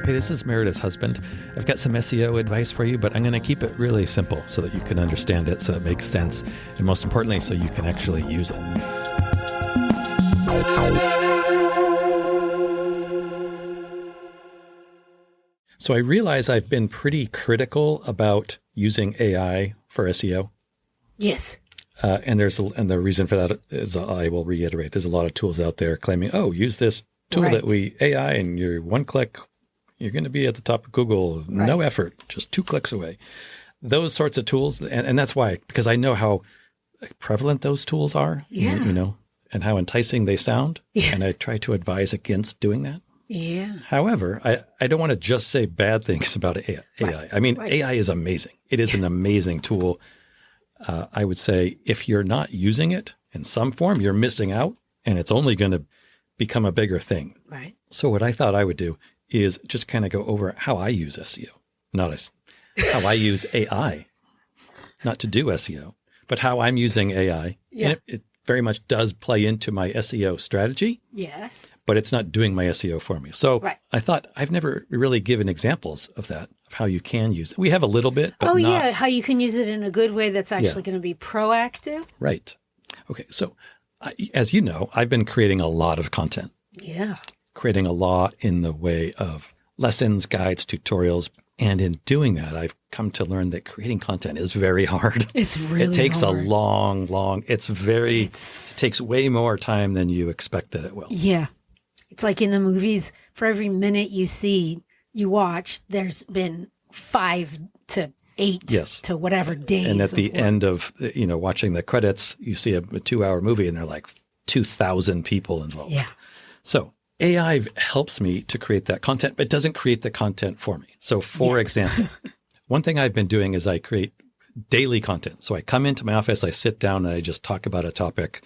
Hey, this is Meredith's husband. I've got some SEO advice for you, but I'm going to keep it really simple so that you can understand it, so it makes sense, and most importantly, so you can actually use it. So I realize I've been pretty critical about using AI for SEO. Yes. And the reason for that is, I will reiterate, there's a lot of tools out there claiming, oh, use this tool that we AI and you're one click, you're going to be at the top of Google, no effort, just 2 clicks away. Those sorts of tools. And that's why, because I know how prevalent those tools are, and how enticing they sound. Yes. And I try to advise against doing that. Yeah. However, I don't want to just say bad things about AI. Right. I mean, AI is amazing. It is an amazing tool. I would say if you're not using it in some form, you're missing out, and it's only going to become a bigger thing. Right. So what I thought I would do is just kind of go over how I use SEO, not how I use AI, not to do SEO, but how I'm using AI. Yeah. And it very much does play into my SEO strategy. Yes. But it's not doing my SEO for me. So I thought I've never really given examples of that, of how you can use it. We have a little bit, but not. How you can use it in a good way that's actually going to be proactive. Right. Okay. So as you know, I've been creating a lot of content. Yeah. Creating a lot in the way of lessons, guides, tutorials. And in doing that, I've come to learn that creating content is very hard. It's really It takes hard. a long, it takes way more time than you expect that it will. Yeah. It's like in the movies, for every minute you watch, there's been 5 to 8 to whatever days. And at the end of, watching the credits, you see a 2-hour movie and there are like 2,000 people involved. Yeah. So AI helps me to create that content, but it doesn't create the content for me. So for example, one thing I've been doing is I create daily content. So I come into my office, I sit down and I just talk about a topic.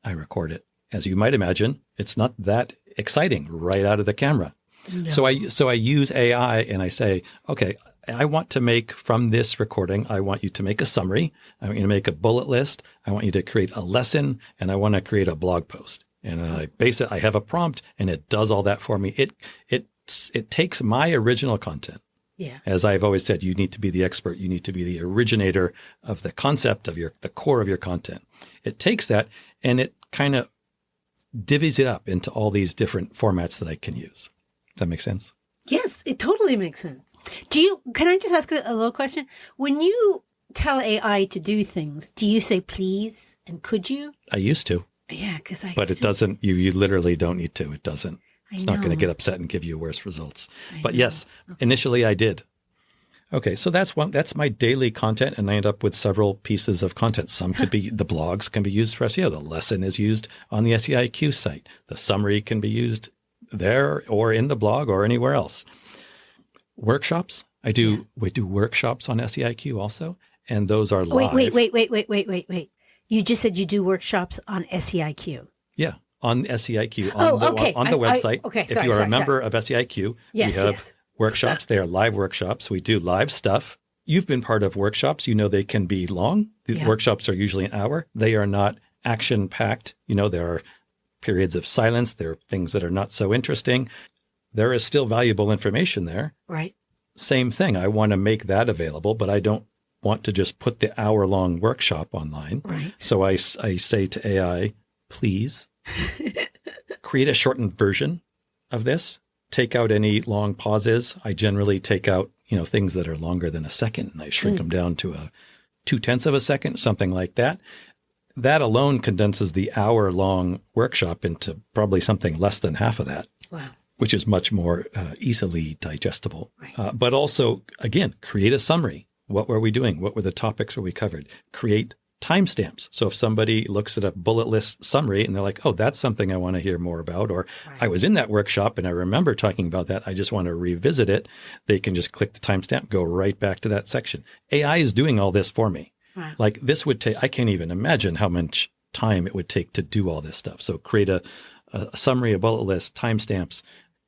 I record it. As you might imagine, it's not that exciting right out of the camera. No. So I use AI and I say, okay, I want to make from this recording, I want you to make a summary. I want you to make a bullet list. I want you to create a lesson, and I want to create a blog post. And I have a prompt and it does all that for me. It takes my original content. Yeah. As I've always said, you need to be the expert. You need to be the originator of the concept of the core of your content. It takes that and it kind of divvies it up into all these different formats that I can use. Does that make sense? Yes, it totally makes sense. Can I just ask a little question? When you tell AI to do things, do you say please and could you? I used to. Yeah, but it doesn't, you literally don't need to. It doesn't. It's not going to get upset and give you worse results. But yes, initially I did. Okay, so that's my daily content, and I end up with several pieces of content. Some could be, the blogs can be used for SEO. The lesson is used on the SEIQ site. The summary can be used there or in the blog or anywhere else. Workshops, we do workshops on SEIQ also, and those are live. Wait. You just said you do workshops on SEIQ. Yeah, on SEIQ, on the website. If you are a member of SEIQ, we have workshops. They are live workshops. We do live stuff. You've been part of workshops. You know they can be long. The workshops are usually an hour. They are not action-packed. There are periods of silence. There are things that are not so interesting. There is still valuable information there. Right. Same thing. I want to make that available, but I don't want to just put the hour-long workshop online. Right. So I say to AI, please create a shortened version of this. Take out any long pauses. I generally take out, things that are longer than a second, and I shrink them down to a 0.2 of a second, something like that. That alone condenses the hour-long workshop into probably something less than half of that. Wow. Which is much more easily digestible. Right. But also, again, create a summary. What were we doing? What were the topics we covered? Create timestamps. So if somebody looks at a bullet list summary and they're like, oh, that's something I want to hear more about, or I was in that workshop and I remember talking about that, I just want to revisit it, they can just click the timestamp, go right back to that section. AI is doing all this for me. Wow. Like this would take, I can't even imagine how much time it would take to do all this stuff. So create a summary, a bullet list, timestamps,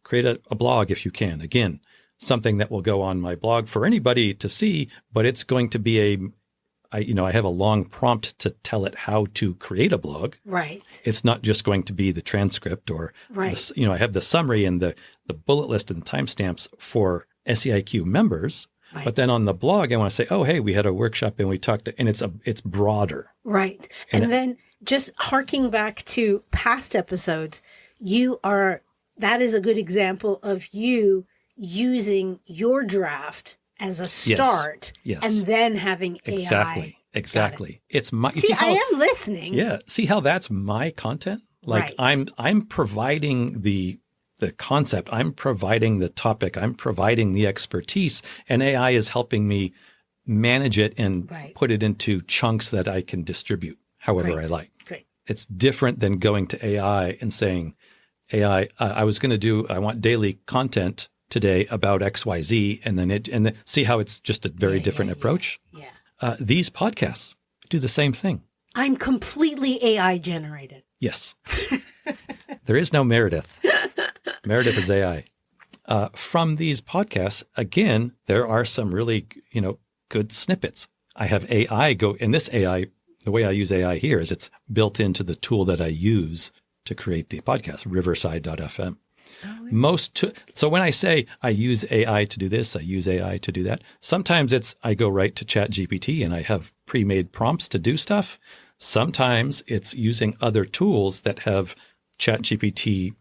create a blog if you can. Again, something that will go on my blog for anybody to see, but it's going to be I have a long prompt to tell it how to create a blog. Right. It's not just going to be the transcript or, right. I have the summary and the bullet list and timestamps for SEIQ members. Right. But then on the blog, I want to say, oh, hey, we had a workshop and we talked, and it's broader. Right. And then just harking back to past episodes, that is a good example of you using your draft as a start and then having AI. Exactly. It's my, I am listening. Yeah. See how that's my content? Like I'm providing the concept, I'm providing the topic, I'm providing the expertise, and AI is helping me manage it and put it into chunks that I can distribute however I like. Great. It's different than going to AI and saying, AI, I want daily content today about XYZ, and then see how it's just a very different approach. Yeah. These podcasts do the same thing. I'm completely AI generated. Yes. There is no Meredith. Meredith is AI. From these podcasts, again, there are some really, good snippets. I have AI and this AI, the way I use AI here is it's built into the tool that I use to create the podcast, riverside.fm. Oh, really? So when I say I use AI to do this, I use AI to do that, sometimes I go right to ChatGPT and I have pre-made prompts to do stuff. Sometimes it's using other tools that have ChatGPT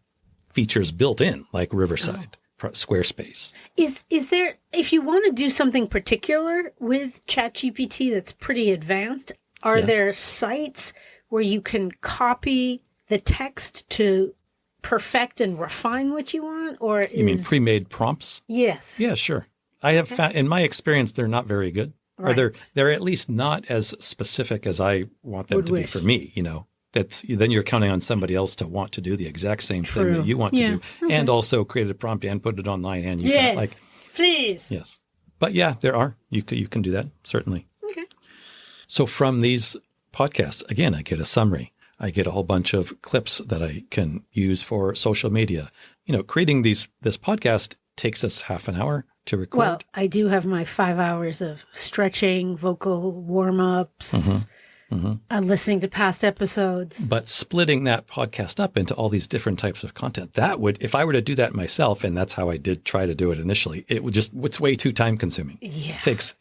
features built in, like Riverside, Squarespace. Is there, if you want to do something particular with ChatGPT that's pretty advanced, are there sites where you can copy the text to perfect and refine what you want? Or you mean pre-made prompts? Yes. Yeah, sure. I have found, in my experience, they're not very good. Right. Or they're at least not as specific as I want them to be for me, then you're counting on somebody else to want to do the exact same thing that you want to do, and also create a prompt and put it online. And you can, please. Yes. But yeah, there are. You can do that, certainly. Okay. So from these podcasts, again, I get a summary. I get a whole bunch of clips that I can use for social media. Creating this podcast takes us half an hour to record. Well, I do have my 5 hours of stretching, vocal warm-ups, listening to past episodes. But splitting that podcast up into all these different types of content, that would, if I were to do that myself, and that's how I did try to do it initially, it's way too time consuming. Yeah. It's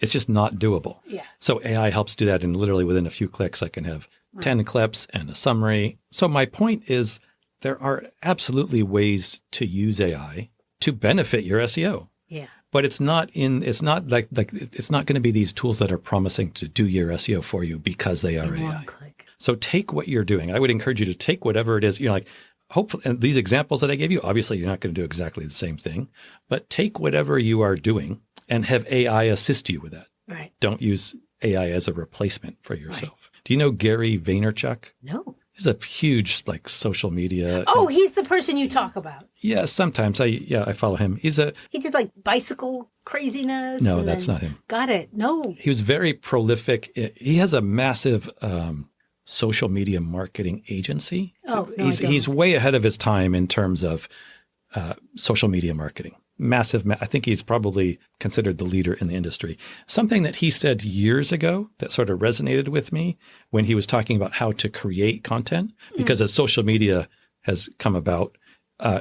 just not doable. Yeah. So AI helps do that, and literally within a few clicks, I can have 10 clips and a summary. So my point is there are absolutely ways to use AI to benefit your SEO. Yeah. But it's not going to be these tools that are promising to do your SEO for you because they are AI. Click. So take what you're doing. I would encourage you to take whatever it is, hopefully, and these examples that I gave you, obviously you're not going to do exactly the same thing, but take whatever you are doing and have AI assist you with that. Right. Don't use AI as a replacement for yourself. Right. Do you know Gary Vaynerchuk? No. He's a huge social media. Oh, he's the person you talk about. Yeah, sometimes I follow him. He did bicycle craziness. No, that's not him. Got it. No. He was very prolific. He has a massive social media marketing agency. Oh, no, he's way ahead of his time in terms of social media marketing. Massive. I think he's probably considered the leader in the industry. Something that he said years ago that sort of resonated with me when he was talking about how to create content, because as social media has come about,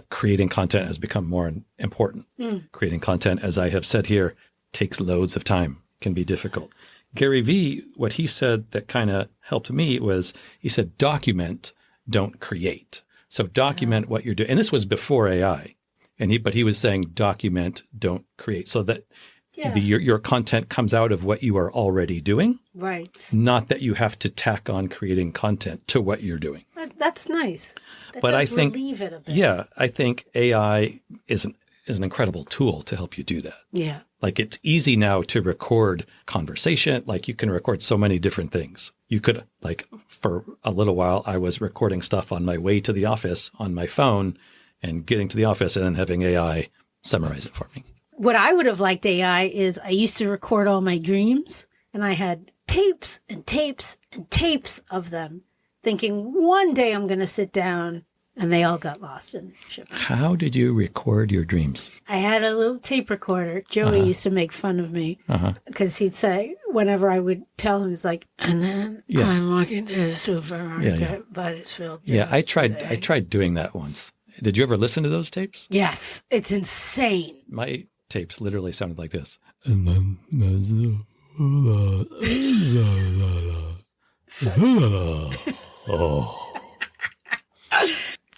creating content has become more important. Creating content, as I have said here, takes loads of time, can be difficult. Gary Vee, what he said that kind of helped me was, he said, document, don't create. So document what you're doing. And this was before AI. But he was saying document, don't create, so that your content comes out of what you are already doing. Right. Not that you have to tack on creating content to what you're doing. That's nice. But I think relieve it a bit. Yeah, I think AI is an incredible tool to help you do that. Yeah. It's easy now to record conversation. You can record so many different things. You could, for a little while, I was recording stuff on my way to the office on my phone and getting to the office and then having AI summarize it for me. What I would have liked AI is I used to record all my dreams and I had tapes and tapes and tapes of them, thinking one day I'm going to sit down And they all got lost in shipment. How did you record your dreams? I had a little tape recorder. Joey used to make fun of me because he'd say, whenever I would tell him, he's like, and then I'm walking to the supermarket, but it's filled. Yeah, I tried doing that once. Did you ever listen to those tapes? Yes, it's insane. My tapes literally sounded like this.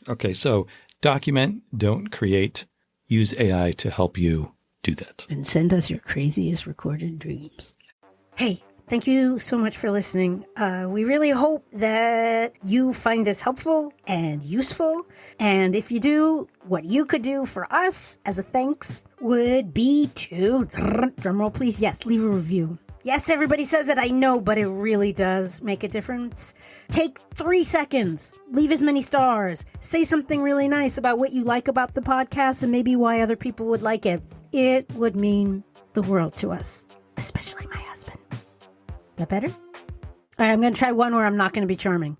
Okay, so document, don't create. Use AI to help you do that. And send us your craziest recorded dreams. Hey, thank you so much for listening. We really hope that you find this helpful and useful. And if you do, what you could do for us as a thanks would be to, drumroll please, yes, leave a review. Yes, everybody says it, I know, but it really does make a difference. Take 3 seconds, leave as many stars, say something really nice about what you like about the podcast and maybe why other people would like it. It would mean the world to us, especially my husband. That better? All right, I'm going to try one where I'm not going to be charming.